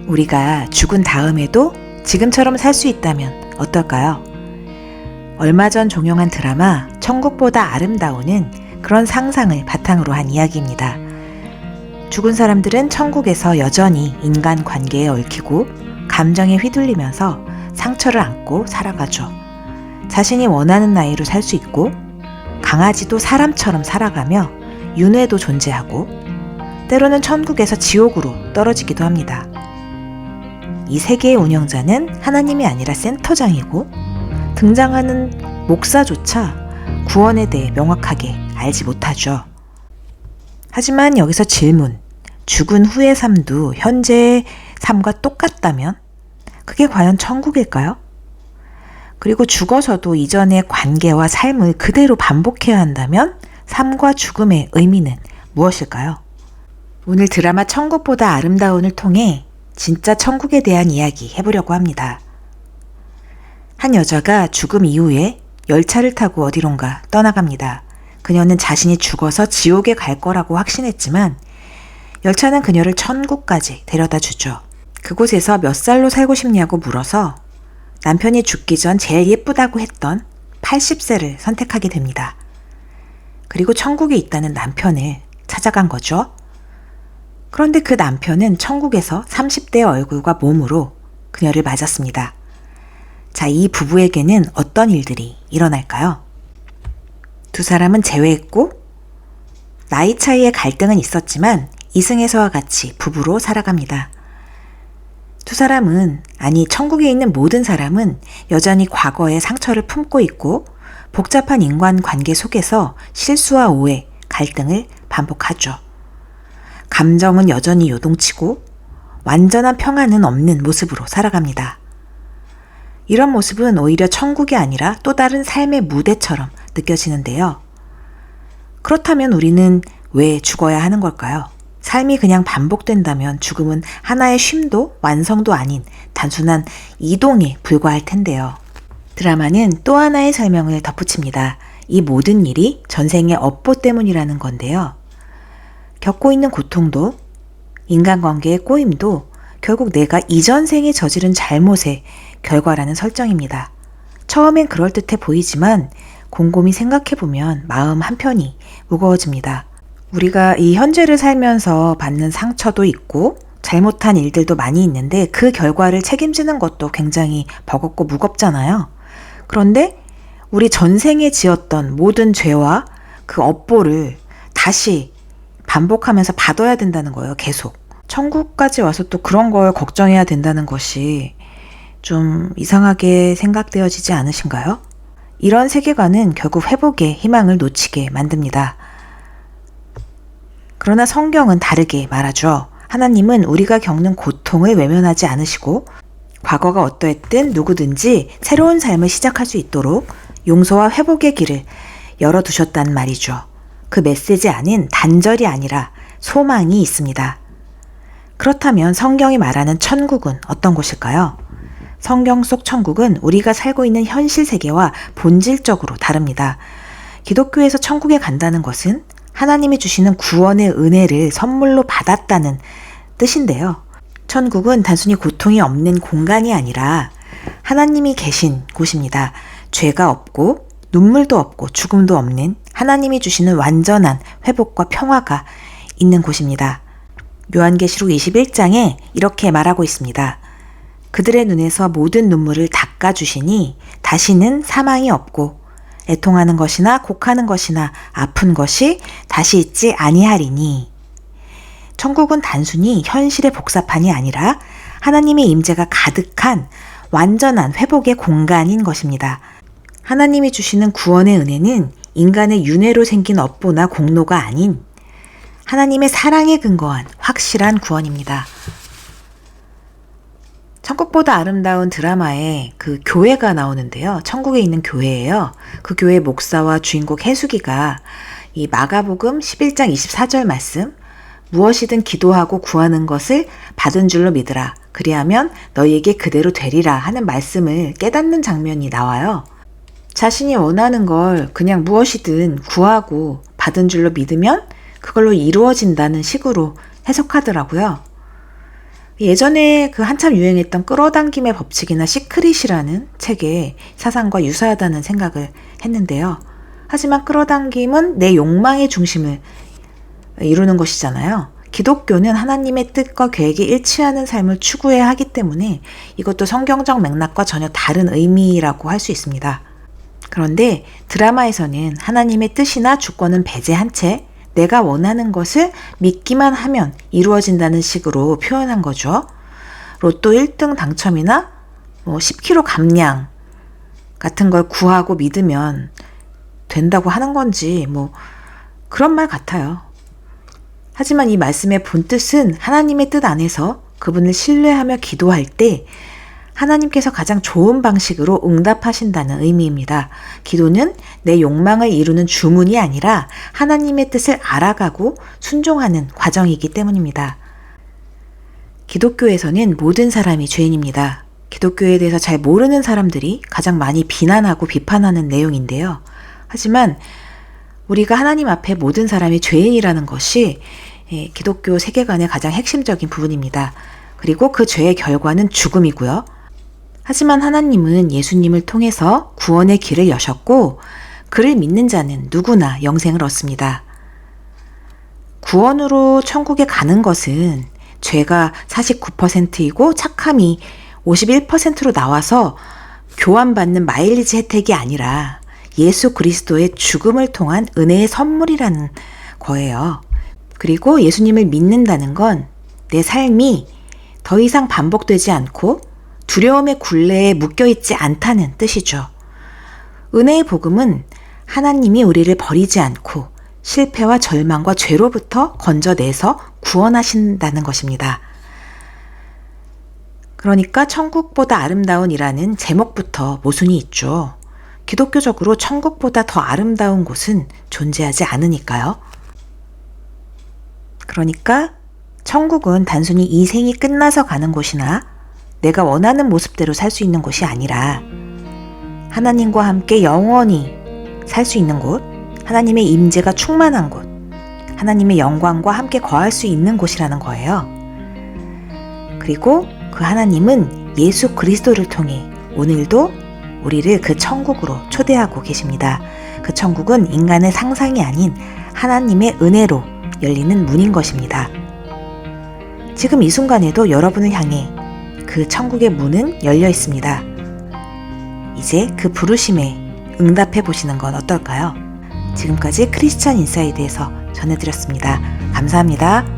우리가 죽은 다음에도 지금처럼 살 수 있다면 어떨까요? 얼마 전 종영한 드라마 천국보다 아름다운은 그런 상상을 바탕으로 한 이야기입니다. 죽은 사람들은 천국에서 여전히 인간 관계에 얽히고 감정에 휘둘리면서 상처를 안고 살아가죠. 자신이 원하는 나이로 살 수 있고 강아지도 사람처럼 살아가며 윤회도 존재하고 때로는 천국에서 지옥으로 떨어지기도 합니다. 이 세계의 운영자는 하나님이 아니라 센터장이고 등장하는 목사조차 구원에 대해 명확하게 알지 못하죠. 하지만 여기서 질문, 죽은 후의 삶도 현재의 삶과 똑같다면 그게 과연 천국일까요? 그리고 죽어서도 이전의 관계와 삶을 그대로 반복해야 한다면 삶과 죽음의 의미는 무엇일까요? 오늘 드라마 천국보다 아름다운을 통해 진짜 천국에 대한 이야기 해보려고 합니다. 한 여자가 죽음 이후에 열차를 타고 어디론가 떠나갑니다. 그녀는 자신이 죽어서 지옥에 갈 거라고 확신했지만 열차는 그녀를 천국까지 데려다 주죠. 그곳에서 몇 살로 살고 싶냐고 물어서 남편이 죽기 전 제일 예쁘다고 했던 80세를 선택하게 됩니다. 그리고 천국에 있다는 남편을 찾아간 거죠. 그런데 그 남편은 천국에서 30대의 얼굴과 몸으로 그녀를 맞았습니다. 자, 이 부부에게는 어떤 일들이 일어날까요? 두 사람은 재회했고 나이 차이의 갈등은 있었지만 이승에서와 같이 부부로 살아갑니다. 두 사람은, 아니 천국에 있는 모든 사람은 여전히 과거의 상처를 품고 있고 복잡한 인간관계 속에서 실수와 오해, 갈등을 반복하죠. 감정은 여전히 요동치고 완전한 평안은 없는 모습으로 살아갑니다. 이런 모습은 오히려 천국이 아니라 또 다른 삶의 무대처럼 느껴지는데요. 그렇다면 우리는 왜 죽어야 하는 걸까요? 삶이 그냥 반복된다면 죽음은 하나의 쉼도 완성도 아닌 단순한 이동에 불과할 텐데요. 드라마는 또 하나의 설명을 덧붙입니다. 이 모든 일이 전생의 업보 때문이라는 건데요. 겪고 있는 고통도 인간관계의 꼬임도 결국 내가 이전 생에 저지른 잘못의 결과라는 설정입니다. 처음엔 그럴듯해 보이지만 곰곰이 생각해보면 마음 한편이 무거워집니다. 우리가 이 현재를 살면서 받는 상처도 있고 잘못한 일들도 많이 있는데 그 결과를 책임지는 것도 굉장히 버겁고 무겁잖아요. 그런데 우리 전생에 지었던 모든 죄와 그 업보를 다시 반복하면서 받아야 된다는 거예요, 계속. 천국까지 와서 또 그런 걸 걱정해야 된다는 것이 좀 이상하게 생각되어지지 않으신가요? 이런 세계관은 결국 회복의 희망을 놓치게 만듭니다. 그러나 성경은 다르게 말하죠. 하나님은 우리가 겪는 고통을 외면하지 않으시고 과거가 어떠했든 누구든지 새로운 삶을 시작할 수 있도록 용서와 회복의 길을 열어두셨단 말이죠. 그 메시지 안엔 단절이 아니라 소망이 있습니다. 그렇다면 성경이 말하는 천국은 어떤 곳일까요? 성경 속 천국은 우리가 살고 있는 현실 세계와 본질적으로 다릅니다. 기독교에서 천국에 간다는 것은 하나님이 주시는 구원의 은혜를 선물로 받았다는 뜻인데요. 천국은 단순히 고통이 없는 공간이 아니라 하나님이 계신 곳입니다. 죄가 없고 눈물도 없고 죽음도 없는 하나님이 주시는 완전한 회복과 평화가 있는 곳입니다. 요한계시록 21장에 이렇게 말하고 있습니다. 그들의 눈에서 모든 눈물을 닦아주시니 다시는 사망이 없고 애통하는 것이나 곡하는 것이나 아픈 것이 다시 있지 아니하리니. 천국은 단순히 현실의 복사판이 아니라 하나님의 임재가 가득한 완전한 회복의 공간인 것입니다. 하나님이 주시는 구원의 은혜는 인간의 윤회로 생긴 업보나 공로가 아닌 하나님의 사랑에 근거한 확실한 구원입니다. 천국보다 아름다운 드라마에 그 교회가 나오는데요. 천국에 있는 교회예요. 그 교회 목사와 주인공 해수기가 이 마가복음 11장 24절 말씀, 무엇이든 기도하고 구하는 것을 받은 줄로 믿으라. 그리하면 너희에게 그대로 되리라 하는 말씀을 깨닫는 장면이 나와요. 자신이 원하는 걸 그냥 무엇이든 구하고 받은 줄로 믿으면 그걸로 이루어진다는 식으로 해석하더라고요. 예전에 그 한참 유행했던 끌어당김의 법칙이나 시크릿이라는 책의 사상과 유사하다는 생각을 했는데요. 하지만 끌어당김은 내 욕망의 중심을 이루는 것이잖아요. 기독교는 하나님의 뜻과 계획이 일치하는 삶을 추구해야 하기 때문에 이것도 성경적 맥락과 전혀 다른 의미라고 할 수 있습니다. 그런데 드라마에서는 하나님의 뜻이나 주권은 배제한 채 내가 원하는 것을 믿기만 하면 이루어진다는 식으로 표현한 거죠. 로또 1등 당첨이나 10kg 감량 같은 걸 구하고 믿으면 된다고 하는 건지 그런 말 같아요. 하지만 이 말씀의 본뜻은 하나님의 뜻 안에서 그분을 신뢰하며 기도할 때 하나님께서 가장 좋은 방식으로 응답하신다는 의미입니다. 기도는 내 욕망을 이루는 주문이 아니라 하나님의 뜻을 알아가고 순종하는 과정이기 때문입니다. 기독교에서는 모든 사람이 죄인입니다. 기독교에 대해서 잘 모르는 사람들이 가장 많이 비난하고 비판하는 내용인데요. 하지만 우리가 하나님 앞에 모든 사람이 죄인이라는 것이 기독교 세계관의 가장 핵심적인 부분입니다. 그리고 그 죄의 결과는 죽음이고요. 하지만 하나님은 예수님을 통해서 구원의 길을 여셨고 그를 믿는 자는 누구나 영생을 얻습니다. 구원으로 천국에 가는 것은 죄가 49%이고 착함이 51%로 나와서 교환받는 마일리지 혜택이 아니라 예수 그리스도의 죽음을 통한 은혜의 선물이라는 거예요. 그리고 예수님을 믿는다는 건 내 삶이 더 이상 반복되지 않고 두려움의 굴레에 묶여있지 않다는 뜻이죠. 은혜의 복음은 하나님이 우리를 버리지 않고 실패와 절망과 죄로부터 건져내서 구원하신다는 것입니다. 그러니까 천국보다 아름다운이라는 제목부터 모순이 있죠. 기독교적으로 천국보다 더 아름다운 곳은 존재하지 않으니까요. 그러니까 천국은 단순히 이 생이 끝나서 가는 곳이나 내가 원하는 모습대로 살 수 있는 곳이 아니라 하나님과 함께 영원히 살 수 있는 곳, 하나님의 임재가 충만한 곳, 하나님의 영광과 함께 거할 수 있는 곳이라는 거예요. 그리고 그 하나님은 예수 그리스도를 통해 오늘도 우리를 그 천국으로 초대하고 계십니다. 그 천국은 인간의 상상이 아닌 하나님의 은혜로 열리는 문인 것입니다. 지금 이 순간에도 여러분을 향해 그 천국의 문은 열려 있습니다. 이제 그 부르심에 응답해 보시는 건 어떨까요? 지금까지 크리스천 인사이드에서 전해드렸습니다. 감사합니다.